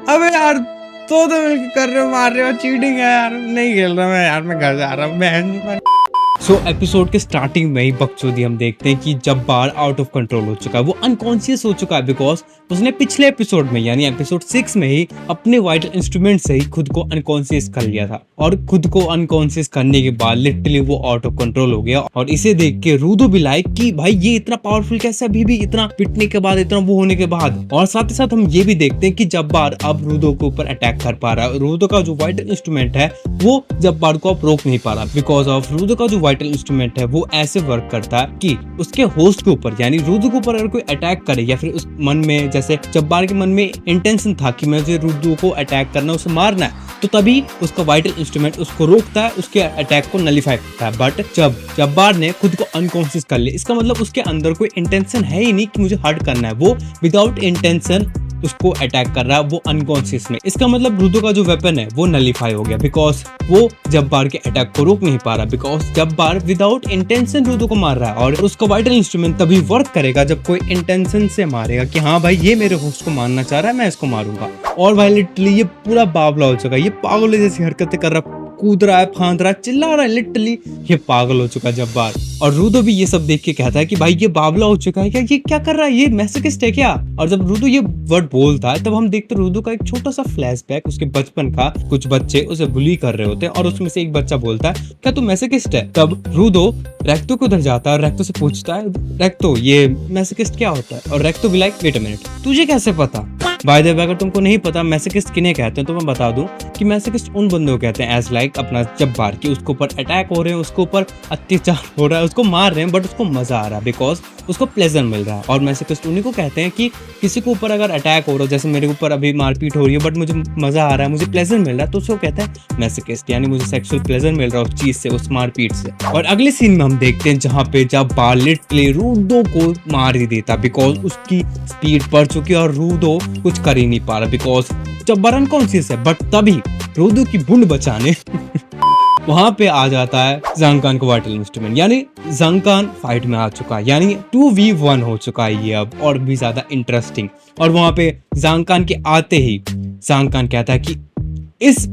अबे यार तो मिलके कर रहे हो, मार रहे हो, चीटिंग है यार, नहीं खेल रहा मैं यार, मैं घर जा रहा हूँ। सो एपिसोड के स्टार्टिंग में ही बकचोदी हम देखते हैं कि जब्बार आउट ऑफ कंट्रोल हो चुका है, वो अनकॉन्शियस हो चुका है बिकॉज उसने पिछले एपिसोड में यानी एपिसोड 6 में ही अपने वाइटल इंस्ट्रूमेंट से ही खुद को अनकॉन्शियस कर लिया था और खुद को अनकॉन्शियस करने के बाद लिटरली वो आउट ऑफ कंट्रोल हो गया। और इसे देख के रूदो भी लाइक कि भाई ये इतना पावरफुल कैसे अभी भी, इतना पिटने के बाद, इतना वो होने के बाद। और साथ ही साथ हम ये भी देखते हैं कि जब्बार अब रूदो के ऊपर अटैक कर पा रहा है। रूदो का जो वाइटल इंस्ट्रूमेंट है वो जब्बार को अब रोक नहीं पा रहा बिकॉज ऑफ रूदो का जो वाइटल इंस्ट्रूमेंट है वो ऐसे वर्क करता है कि उसके होस्ट के ऊपर यानी रूदो के ऊपर अगर कोई अटैक करे या फिर उस मन में, जैसे जब्बार के मन में इंटेंशन था कि मुझे रूदो को अटैक करना, उसे मारना है, तो तभी उसका वाइटल इंस्ट्रूमेंट उसको रोकता है, उसके अटैक को नलिफाई करता है। बट जब जब्बार ने खुद को अनकॉन्शियस कर लिया, इसका मतलब उसके अंदर कोई इंटेंशन है ही नहीं कि मुझे हर्ट करना है, वो विदाउट इंटेंशन उसको अटैक कर रहा है, वो अनकॉन्शियस में। इसका मतलब रूदो का जो वेपन है वो नलिफाई हो गया बिकॉज वो जब्बार के अटैक को रोक नहीं पा रहा बिकॉज जब्बार विदाउट इंटेंशन रूदो को मार रहा है। और उसका वाइटल इंस्ट्रूमेंट तभी वर्क करेगा जब कोई इंटेंशन से मारेगा कि हाँ भाई ये मेरे होस्ट को मारना चाह रहा है, मैं इसको मारूंगा। और भाई लिटरली ये पूरा बावला हो चुका है, ये पागल जैसी हरकतें कर रहा, कूद रहा है, फांद रहा है, चिल्ला रहा है, लिटरली ये पागल हो चुका है जब्बार। और रूदो भी ये सब देख के कहता है कि भाई ये बावला हो चुका है क्या, ये क्या कर रहा है, ये मैसोकिस्ट है क्या। और जब रूदो ये वर्ड बोलता है तब हम देखते रूदो का एक छोटा सा फ्लैशबैक उसके बचपन का। कुछ बच्चे उसे बुली कर रहे होते हैं और उसमें से एक बच्चा बोलता है क्या तू मैसोकिस्ट है। तब रूदो रेक्टो को उधर जाता है और रेक्टो से पूछता है रेक्टो ये मैसोकिस्ट क्या होता है। और रेक्टो भी लाइक वेट अ मिनट, तुझे कैसे पता। बाय द वे अगर तुमको नहीं पता मैसोकिस्ट किन्हें कहते हैं तो मैं बता दूं कि मैसोकिस्ट उन बंदों को कहते हैं एज लाइक अपना जब्बार की उसके ऊपर अटैक हो रहे हैं, उसके ऊपर अत्याचार हो रहा है, उसको मार रहे हैं बट उसको मजा आ रहा है बिकॉज उसको प्लेजर मिल रहा है। और मैसोकिस्ट उन्हीं को कहते हैं कि किसी के ऊपर अगर अटैक हो रहा है, जैसे मेरे ऊपर अभी मारपीट हो रही है बट मुझे मजा आ रहा है, मुझे प्लेजर मिल रहा है, तो उसको कहते हैं मैसोकिस्ट, यानी मुझे सेक्सुअल प्लेजर मिल रहा है उस चीज से, उस मारपीट से। और अगले सीन में हम देखते हैं जहाँ पे जब्बार लिटरली रूदो को मार ही देता बिकॉज उसकी स्पीड बढ़ चुकी है और रूदो कुछ कर ही नहीं पा रहा बिकॉज जब्बार अनकॉन्शियस है। बट तभी रूदो की बूंद बचाने वहां पे आ जाता है ज़ांग का वाइटल इंस्ट्रूमेंट, यानी ज़ांग फाइट में आ चुका है, यानी 2v1 हो चुका है ये अब और भी ज्यादा इंटरेस्टिंग। और वहां पे ज़ांग के आते ही ज़ांग कहता है कि इस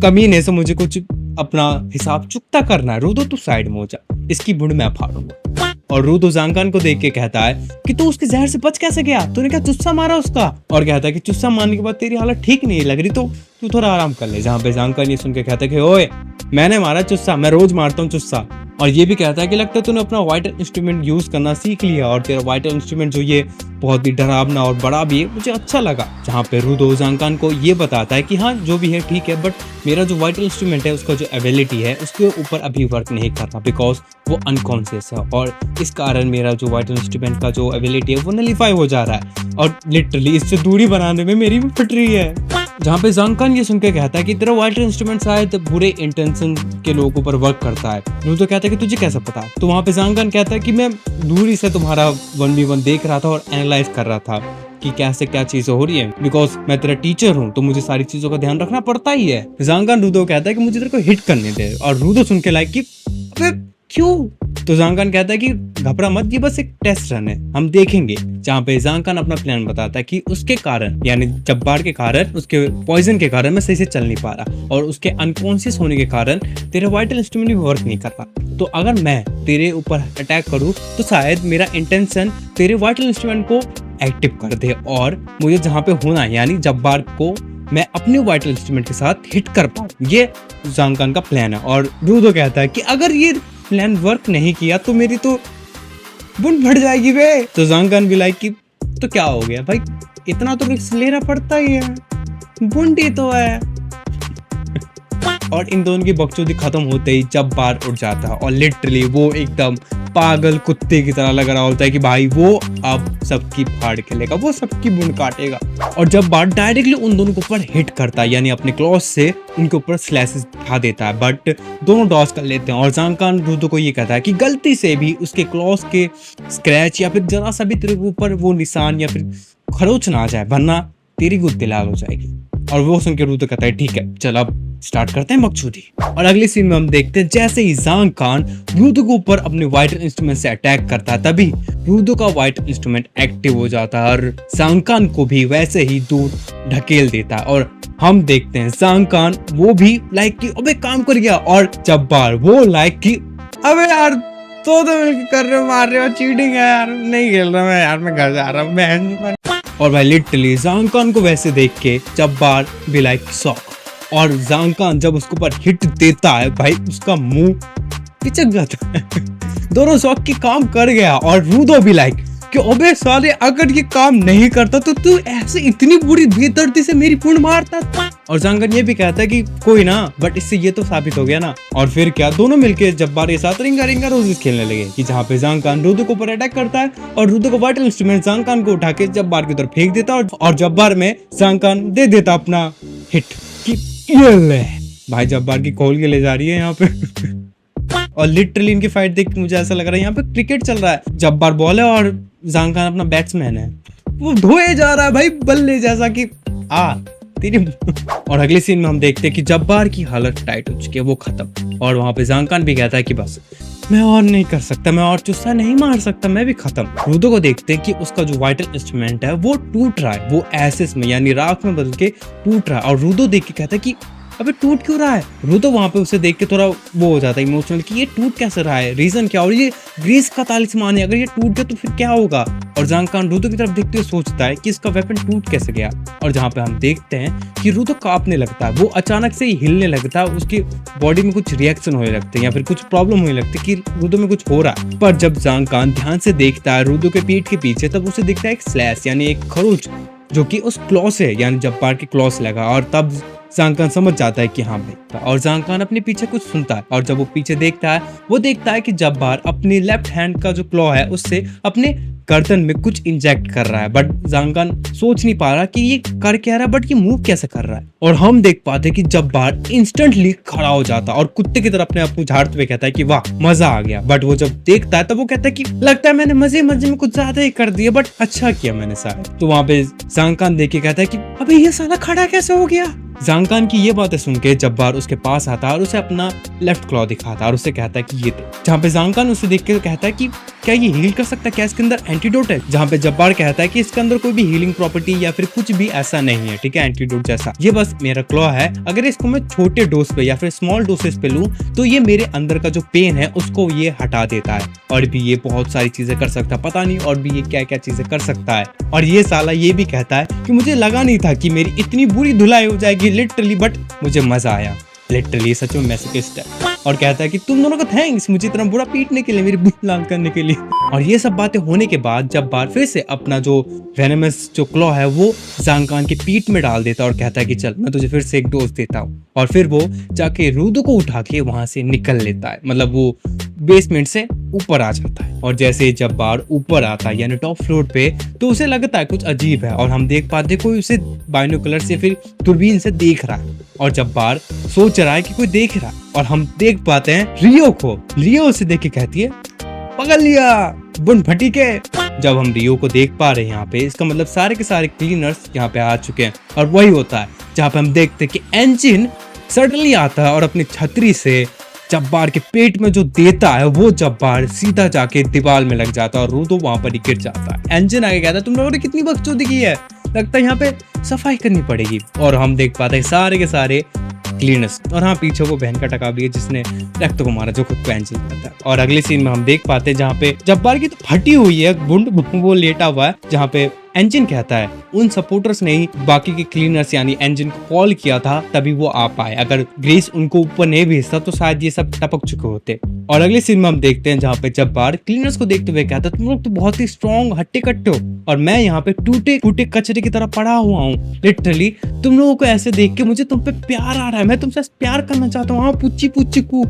कमीने से मुझे कुछ अपना हिसाब चुकता करना है, रूदो तू साइड में हो जा, इसकी बूंद मैं फाड़ूंगा। और रूदो ज़ांग को देख के कहता है कि तू उसके जहर से बच कैसे गया, तूने क्या चुस्सा मारा उसका। और कहता है कि चुस्सा मारने के बाद तेरी हालत ठीक नहीं लग रही तो तू थोड़ा आराम कर ले। जहाँ पे ज़ांग ये सुन के कहता है कि ओए मैंने मारा चुस्सा, मैं रोज मारता हूँ चुस्सा। और ये भी कहता है कि लगता है तूने अपना वाइटल इंस्ट्रूमेंट यूज करना सीख लिया और तेरा वाइटल इंस्ट्रूमेंट जो ये बहुत ही डरावना और बड़ा भी है, मुझे अच्छा लगा। जहाँ पे रूदो ज़ांग को ये बताता है कि हाँ जो भी है ठीक है बट मेरा जो वाइटल इंस्ट्रूमेंट है उसका जो एबिलिटी है उसके ऊपर अभी वर्क नहीं कर रहा बिकॉज वो अनकॉन्शियस है और इस कारण मेरा जो वाइटल इंस्ट्रूमेंट का जो एबिलिटी है वो नलिफाई हो जा रहा है और लिटरली इससे दूरी बनाने में मेरी भी फट रही है। जहाँ पे ज़ांग ये सुन के कहता है कि तेरा वाइटल इंस्ट्रूमेंट शायद बुरे इंटेंशन के लोगों के ऊपर वर्क करता है। रूदो कहता है कि तुझे कैसे पता। तो वहाँ पे ज़ांग कहता है कि मैं दूरी से तुम्हारा 1v1 देख रहा था और एनालाइज कर रहा था कि कैसे क्या चीजें हो रही है बिकॉज मैं तेरा टीचर हूँ तो मुझे सारी चीजों का ध्यान रखना पड़ता ही है। ज़ांग रूदो कहता है कि मुझे तेरे को हिट करने दे और रूदो सुन के लाइक कि अबे क्यों। तो ज़ांग कहता है कि घबरा मत, ये बस एक टेस्ट रन है, हम देखेंगे। जहाँ पे ज़ांग अपना प्लान बताता है कि उसके कारण यानी जब्बार के कारण, उसके पॉइजन के कारण मैं सही से चल नहीं पा रहा और उसके अनकॉन्शियस होने के कारण तेरे वाइटल इंस्ट्रूमेंट भी वर्क नहीं कर रहा। तो अगर मैं तेरे ऊपर अटैक करूँ तो शायद मेरा इंटेंशन तेरे वाइटल इंस्ट्रूमेंट को एक्टिव कर दे और मुझे जहाँ पे होना है यानी जब्बार को मैं अपने वाइटल इंस्ट्रूमेंट के साथ हिट कर पाऊँ। ये ज़ांग का प्लान है। और रूदो कहता है कि अगर ये प्लान वर्क नहीं किया तो मेरी तो बूंद फट जाएगी बे। तो ज़ांग भी लाइक कि तो क्या हो गया भाई, इतना तो रिस्क लेना पड़ता ही है, बूंद ही तो है। और इन दोनों की बकचोदी खत्म होते ही जब्बार उठ जाता है और लिटरली वो एकदम पागल कुत्ते की तरह लग रहा होता है कि भाई वो अब सबकी फाड़ खेलेगा, वो सबकी बूंद काटेगा। और जब्बार डायरेक्टली उन दोनों के ऊपर हिट करता है यानी अपने क्लॉस से उनके ऊपर स्लैशेस उठा देता है बट दोनों डॉज कर लेते हैं। और ज़ांग रूदो को ये कहता है कि गलती से भी उसके क्लॉस के स्क्रैच या फिर जरा सा भी तेरे ऊपर वो निशान या फिर खरोच ना आ जाए वरना तेरी गुत्ती लाल हो जाएगी। और वो सुन के रूदो कहता है ठीक है चल अब स्टार्ट करते हैं बकचोदी। और अगली सीन में हम देखते हैं जैसे ही जांग खान रूदो के ऊपर अपने वाइटल इंस्ट्रूमेंट से अटैक करता है, तभी रूदो का वाइटल इंस्ट्रूमेंट एक्टिव हो जाता है और जांग खान को भी वैसे ही दूर ढकेल देता है। और हम देखते हैं जांग खान वो भी लाइक कि अबे काम कर गया, और जब्बार वो लाइक कि अबे यार तो मिलकर कर रहे हो, मार रहे हो, चीटिंग है यार, नहीं खेल रहा मैं यार, मैं घर जा रहा हूँ। और भाई लिटरली जांग खान को वैसे देख के जब्बार भी लाइक शॉक, और जांग खान जब उसके ऊपर हिट देता है भाई उसका मुंह पिचक जाता है। दोनों शॉक की काम कर गया। और रूदो भी लाइक कि अबे साले अगर ये काम नहीं करता तो तू ऐसे इतनी बुरी बेदर्दी से मेरी पूर्ण मारता। और जांग खान ये भी कहता है कि कोई ना, बट इससे ये तो साबित हो गया ना। और फिर क्या, दोनों मिलके जब्बार के साथ रिंगा रिंगा रोजेस खेलने लगे कि जहाँ पे जांग खान रूदो के ऊपर अटैक करता है और रूदो को वाइटल इंस्ट्रूमेंट जांग खान को उठा के जब्बार की तरफ फेंक देता है, और जब्बार में जांग खान दे देता अपना हिट कि ये ले भाई, जब्बार की खोल के ले जा रही है यहाँ पे। और लिटरली इनकी फाइट देख के मुझे ऐसा लग रहा है यहाँ पे क्रिकेट चल रहा है। जब्बार बॉल है और जांग खान अपना बैट्समैन है, वो धोए जा रहा है भाई बल्ले जैसा कि आ तेरी। और अगले सीन में हम देखते हैं कि जब्बार की हालत टाइट हो चुकी है, वो खत्म। और वहां पे जांग खान भी कहता है कि बस मैं और नहीं कर सकता, मैं और चुस्सा नहीं मार सकता, मैं भी खत्म। रूदो को देखते हैं कि उसका जो वाइटल इंस्ट्रूमेंट है वो टूट रहा है, वो एसिस में यानी राख में बदल के टूट रहा है। और रूदो देख के कहता है कि अबे टूट क्यों रहा है। रूदो वहां पे उसे देख के थोड़ा वो हो जाता है इमोशनल कि ये टूट कैसे रहा है, रीजन क्या, और ये ग्रीस का तालिस्मान है, अगर ये टूट गया तो फिर क्या होगा। और जांग खान रूदो की तरफ देखते हुए सोचता है कि इसका वेपन टूट कैसे गया। और जहाँ पे हम देखते हैं कि रूदो कांपने लगता है, वो अचानक से ही हिलने लगता है, उसकी बॉडी में कुछ रिएक्शन होने लगते हैं या फिर कुछ प्रॉब्लम होने लगती है कि रूदो में कुछ हो रहा है। पर जब जांग खान ध्यान से देखता है रूदो के पीठ के पीछे, तब उसे दिखता है एक स्लैश यानी एक खरोच जो कि उस क्लॉ से यानी जब्बार के क्लॉ से लगा। और तब जांग खान समझ जाता है कि हाँ भाई, और जांग खान अपने पीछे कुछ सुनता है, और जब वो पीछे देखता है वो देखता है कि जब्बार अपनी लेफ्ट हैंड का जो क्लॉ है उससे अपने गर्दन में कुछ इंजेक्ट कर रहा है। बट जांग खान सोच नहीं पा रहा कि ये कर क्या रहा है, बट ये मूव कैसे कर रहा है। और हम देख पाते हैं कि जब्बार इंस्टेंटली खड़ा हो जाता है और कुत्ते की तरह अपने आप को झाड़ते हुए कहता है कि वाह मजा आ गया। बट वो जब देखता है तब वो कहता है कि लगता है मैंने मजे मजे में कुछ ज्यादा ही कर दिया, बट अच्छा किया मैंने शायद। तो वहां पे जांग खान देख के कहता है कि अबे ये साला खड़ा कैसे हो गया। जांग खान की ये बातें सुन के जब्बार उसके पास आता है और उसे अपना लेफ्ट क्लॉ दिखाता है और उसे कहता है कि ये दे। जहाँ पे जांग खान उसे देख के कहता है कि क्या ये हील कर सकता है, क्या इसके अंदर एंटीडोट है। जहाँ पे जब्बार कहता है कि इसके अंदर कोई भी हीलिंग प्रॉपर्टी या फिर कुछ भी ऐसा नहीं है, ठीक है, एंटीडोट जैसा, ये बस मेरा क्लॉ है। अगर इसको मैं छोटे डोज पे या फिर स्मॉल डोसेस पे लूं तो ये मेरे अंदर का जो पेन है उसको ये हटा देता है। और भी ये बहुत सारी चीजें कर सकता है, पता नहीं और भी ये क्या क्या चीजें कर सकता है। और ये साला ये भी कहता है कि मुझे लगा नहीं था कि मेरी इतनी बुरी धुलाई हो जाएगी लिटरली, बट मुझे मजा आया लिटरली, सच में मैसोकिस्ट है। और कहता है कि तुम दोनों को थैंक्स मुझे इतना बुरा पीटने के लिए, मेरी बुरी लाल करने के लिए। और ये सब बातें होने के बाद जब्बार फिर से अपना जो वेनमस जो क्लॉ है वो जांग खान की पीठ में डाल देता है और कहता है कि चल मैं तुझे फिर से एक डोज देता हूँ। और फिर वो जाके रूदो को उठा के वहां से निकल लेता है, मतलब वो बेसमेंट से ऊपर आ जाता है। और जैसे जब्बार ऊपर आता है यानी टॉप फ्लोर पे, तो उसे लगता है कुछ अजीब है और हम देख पाते कोई उसे बाइनोकुलर से फिर दूरबीन से देख रहा है। और जब्बार सोच रहा है कि कोई देख रहा है और हम देख पाते हैं रियो को। रियो उसे देख के कहती है पकड़ लिया बुन फटी के। जब हम रियो को देख पा रहे हैं यहाँ पे, इसका मतलब सारे के सारे क्लीनर्स यहाँ पे आ चुके हैं। और वही होता है जहाँ पे हम देखते हैं कि एंजिन सडनली आता है और अपनी छतरी से जब्बार के पेट में जो देता है वो जब्बार सीधा जाके दीवार में लग जाता है और रूदो वहां पर ही गिर जाता है। एंजिन आगे कहता है तुम लोगों ने कितनी बकचोदी की है, लगता है यहाँ पे सफाई करनी पड़ेगी। और हम देख पाते हैं सारे के सारे क्लीनर्स, और हाँ पीछे वो बहन का टका भी है जिसने रक्त को मारा जो खुद को एंजिन करता है। और अगले सीन में हम देख पाते हैं जहाँ पे जब्बार की तो फटी हुई है गुंड, वो लेटा हुआ है, जहाँ पे एंजिन कहता है उन सपोर्टर्स ने ही बाकी के क्लीनर्स यानी एंजिन को कॉल किया था तभी वो आ पाए, अगर ग्रेस उनको ऊपर नहीं भेजता तो शायद ये सब टपक चुके होते। और अगले सीन में हम देखते हैं जहाँ पे जब्बार क्लीनर्स को देखते हुए कहता है तुम लोग तो बहुत ही स्ट्रॉन्ग हट्टे कट्टे हो और मैं यहाँ पे टूटे फूटे कचरे की तरह पड़ा हुआ हूँ। लिटरली तुम लोगों को ऐसे देख के मुझे तुम पे प्यार आ रहा है, मैं तुमसे प्यार करना चाहता हूँ, हाँ पुच्ची पुच्ची कू।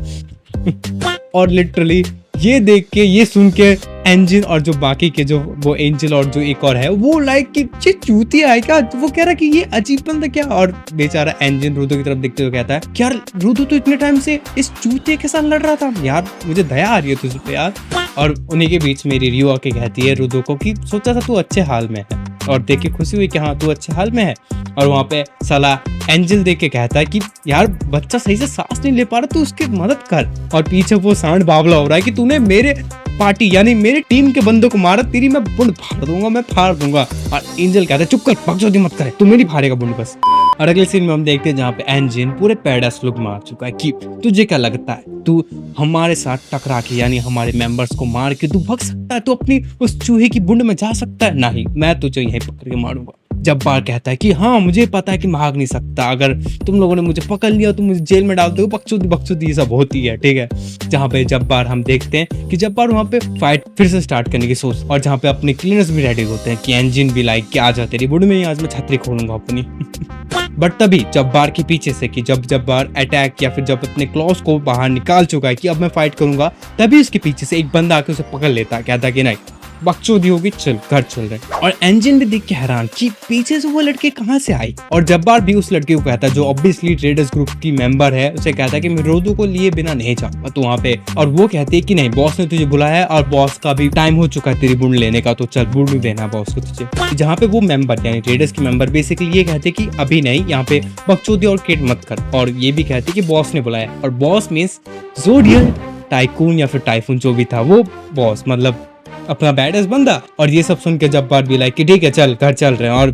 और लिटरली ये देख के ये सुन के एंजिन और जो बाकी के जो वो एंजल और जो एक और है वो लाइक कि ये चूतिया है क्या, वो कह रहा कि ये अजीब बंदा क्या। और बेचारा एंजिन रूदो की तरफ देखते हुए कहता है यार रूदो तो इतने टाइम से इस चूतिया के साथ लड़ रहा था यार, मुझे दया आ रही है तुझ पे यार। और उन्हीं के बीच मेरी रियो आके कहती है रूदो को कि सोचा था तू अच्छे हाल में है, और देख के खुशी हुई कि हाँ तू अच्छे हाल में है। और वहाँ पे साला एंजल देख के कहता है कि यार बच्चा सही से सांस नहीं ले पा रहा, तू उसकी मदद कर। और पीछे वो सांड बावला हो रहा है कि तूने मेरे पार्टी यानी मेरे टीम के बंदों को मारा, तेरी मैं बुंड फाड़ दूंगा, मैं फाड़ दूंगा। और एंजल कहता है चुप कर, बकचोदी मत करे, तू मेरी फाड़ेगा बुंड बस। और अगले सीन में हम देखते हैं जहाँ पे एंजिन पूरे पैडास लुक मार चुका है कि तुझे क्या लगता है तू हमारे साथ टकरा के यानी हमारे मेंबर्स को मार के तू भाग सकता है, तू अपनी उस चूहे की बुंड में जा सकता है? नहीं, मैं तुझे यहीं पकड़ के मारूंगा। जब्बार कहता है कि हाँ मुझे पता है कि भाग नहीं सकता, अगर तुम लोगों ने मुझे पकड़ लिया तो मुझे जेल में डाल दो। बकचोदी ये सब होती है, ठीक है। जहाँ पे जब्बार हम देखते हैं कि जब्बार वहाँ पे फाइट फिर से स्टार्ट करने की सोच, और जहाँ पे अपने क्लीनर्स भी रेडी होते हैं कि एंजिन भी लाइक कि आजा तेरी बुढ़ में ही आज मैं छतरी खोलूंगा अपनी। बट तभी जब्बार के पीछे से कि जब जब्बार अटैक या फिर जब अपने क्लॉज को बाहर निकाल चुका है कि अब मैं फाइट करूंगा, तभी उसके पीछे से एक बंदा आके उसे पकड़ लेता है, कहता है कि नहीं बकचोदी होगी, चल घर चल रहे। और एंजिन भी देख के हैरान कि पीछे से वो लड़के कहाँ से आई। और जब्बार भी उस लड़के को कहता है जो ऑब्वियसली ट्रेडर्स ग्रुप की मेंबर है, उसे कहता है कि मैं रोदो को लिए बिना नहीं जाऊंगा तो वहाँ पे। और वो कहते हैं कि नहीं बॉस ने तुझे बुलाया है और बॉस का भी टाइम हो चुका है तेरी बुंड लेने का, तो चल बुंड देना बॉस को तुझे। जहाँ पे वो मेंबर यानी ट्रेडर्स की मेंबर बेसिकली ये कहते कि अभी नहीं, यहाँ पे बकचोदी और किट मत कर। और ये भी कहते कि बॉस ने बुलाया, और बॉस मीन्स ज़ोडियल टाइकून या फिर टाइफून जो भी था वो बॉस, मतलब अपना बैडस बंदा। और ये सब सुन के जब्बार भी लाइक कि ठीक है चल घर चल रहे हैं, और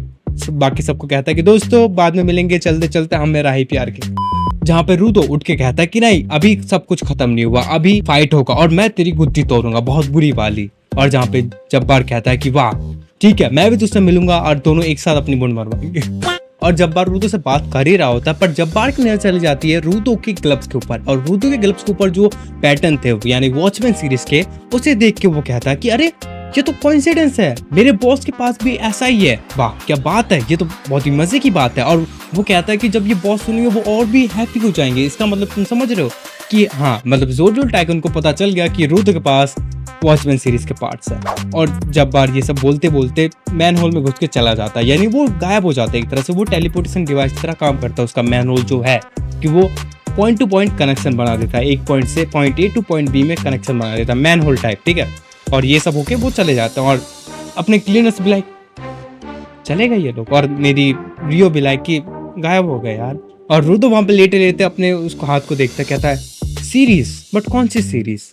बाकी सबको कहता है कि दोस्तों बाद में मिलेंगे, चलते चलते हम मेरा ही प्यार के। जहाँ पे रूदो उठ के कहता है कि नहीं अभी सब कुछ खत्म नहीं हुआ, अभी फाइट होगा और मैं तेरी गुत्ती तोड़ूंगा बहुत बुरी वाली। और जहाँ पे जब्बार कहता है कि वाह ठीक है मैं भी तुझसे मिलूंगा और दोनों एक साथ अपनी बुंड मरवाएंगे। और जब्बार रूदो से बात कर ही रहा होता है, पर जब्बार की नजर चली जाती है रूदो के ग्लव्स के ऊपर, और रूदो के ग्लव्स के ऊपर जो पैटर्न थे यानी वॉचमैन सीरीज के, उसे देख के वो कहता है कि अरे ये तो कोइंसिडेंस है, मेरे बॉस के पास भी ऐसा ही है, वाह क्या बात है, ये तो बहुत ही मजे की बात है। और वो कहता है कि जब ये बॉस सुनेंगे वो और भी हैप्पी हो जाएंगे। इसका मतलब तुम समझ रहे हो कि हाँ मतलब ज़ोडियल टाइकून को पता चल गया कि रूदो के पास वॉचमैन सीरीज के पार्ट्स है। और जब बार ये सब बोलते बोलते मैन होल में घुस के चला जाता है, यानी वो गायब हो जाता है। एक तरह से वो टेलीपोर्टेशन डिवाइस की तरह काम करता है उसका मैन होल जो है, कि वो पॉइंट टू पॉइंट कनेक्शन बना देता है, एक पॉइंट से point A to point B में कनेक्शन बना देता है, मैन होल टाइप, ठीक है। और ये सब होके वो चले जाते हैं, और अपने क्लीनर्स भी लाइक चले गए ये लोग, और मेरी रियो भी लाइक कि गायब हो गए यार। और रूदो वहां पे लेटे लेते अपने उसको हाथ को देखता कहता है सीरीज, बट कौन सी सीरीज?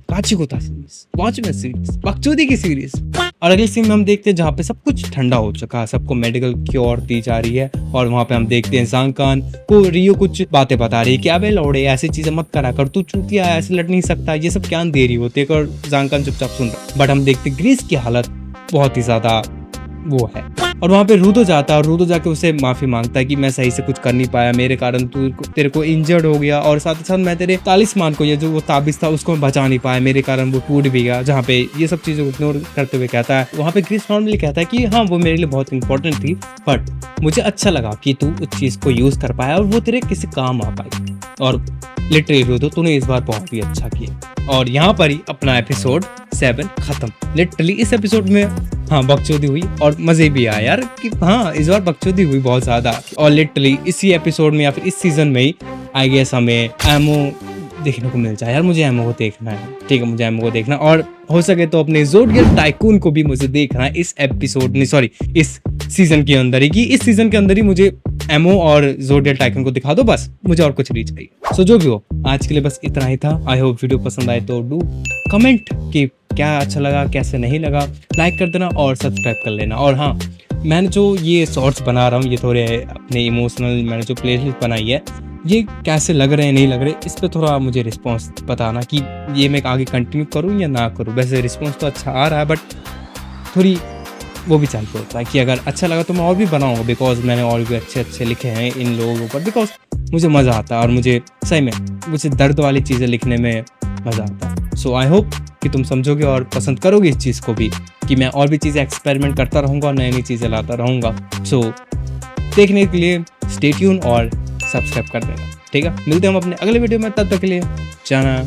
काचिगोता सीरीज, वॉचमैन सीरीज, बकचोदी की सीरीज। और अगले सीन में हम देखते हैं जहाँ पे सब कुछ ठंडा हो चुका है, सबको मेडिकल क्योर दी जा रही है, और वहाँ पे हम देखते हैं ज़ांग को रियो कुछ बातें बता रही है कि अबे लौड़े ऐसी चीजें मत करा कर, तू चूतिया ऐसे लड़ नहीं सकता, ये सब ज्ञान दे रही होती है। और ज़ांग चुपचाप सुन रहा। बट हम देखते ग्रीस की हालत बहुत ही ज्यादा वो है, और वहाँ पे रूदो जाता है, और रूदो जाके उसे माफी मांगता है कि मैं सही से कुछ कर नहीं पाया, मेरे कारण तेरे को इंजर्ड हो गया, और साथ ही साथ मैं तेरे तालिस्मान को, ये जो वो ताबिज था उसको मैं बचा नहीं पाया, मेरे कारण वो टूट भी गया। जहाँ पे ये सब चीजें इग्नोर करते हुए कहता है, वहाँ पे ग्रीस नॉर्मली कहता है कि हाँ वो मेरे लिए बहुत इंपॉर्टेंट थी, बट मुझे अच्छा लगा कि तू उस चीज को यूज कर पाया और वो तेरे किसी काम आ पाई। और लिटरली रूदो तूने इस बार बहुत ही अच्छा किया। और यहाँ पर ही अपना एपिसोड 7 खत्म। लिटरली इस एपिसोड में हाँ बकचोदी हुई और मजे भी आया यार, कि हाँ इस बार बकचोदी हुई बहुत ज्यादा। और लिटरली इसी एपिसोड में या फिर इस सीजन में ही आई गेस हमें एमओ देखने को मिल जाए यार। मुझे एमओ को देखना है, ठीक है मुझे एमओ को देखना, और हो सके तो अपने ज़ोडियल टाइकून को भी मुझे देखना है इस एपिसोड नहीं सॉरी इस सीजन के अंदर ही, कि इस सीजन के अंदर ही मुझे एमओ और ज़ोडियल टाइकून को दिखा दो, बस मुझे और कुछ नहीं चाहिए। सो जो भी हो आज के लिए बस इतना ही था। आई होप वीडियो पसंद आए तो डू कमेंट कि क्या अच्छा लगा कैसे नहीं लगा, लाइक कर देना और सब्सक्राइब कर लेना। और हाँ मैंने जो ये शॉर्ट्स बना रहा हूँ ये थोड़े अपने इमोशनल, मैंने जो प्लेलिस्ट बनाई है ये कैसे लग रहे हैं नहीं लग रहे, इस पे थोड़ा मुझे रिस्पांस बताना कि ये मैं आगे कंटिन्यू करूँ या ना करूँ। वैसे रिस्पांस तो अच्छा आ रहा है बट थोड़ी वो भी चाहिए होता है कि अगर अच्छा लगा तो मैं और भी बनाऊँगा, बिकॉज मैंने और भी अच्छे अच्छे लिखे हैं इन लोगों के ऊपर, बिकॉज मुझे मज़ा आता है और मुझे सही में मुझे दर्द वाली चीज़ें लिखने में मज़ा आता है। सो आई होप कि तुम समझोगे और पसंद करोगे इस चीज़ को भी, कि मैं और भी चीज़ें एक्सपेरिमेंट करता रहूँगा और नई नई चीज़ें लाता रहूँगा। सो देखने के लिए स्टे ट्यून और सब्सक्राइब कर देना, ठीक है। मिलते हैं हम अपने अगले वीडियो में, तब तक के लिए जाना।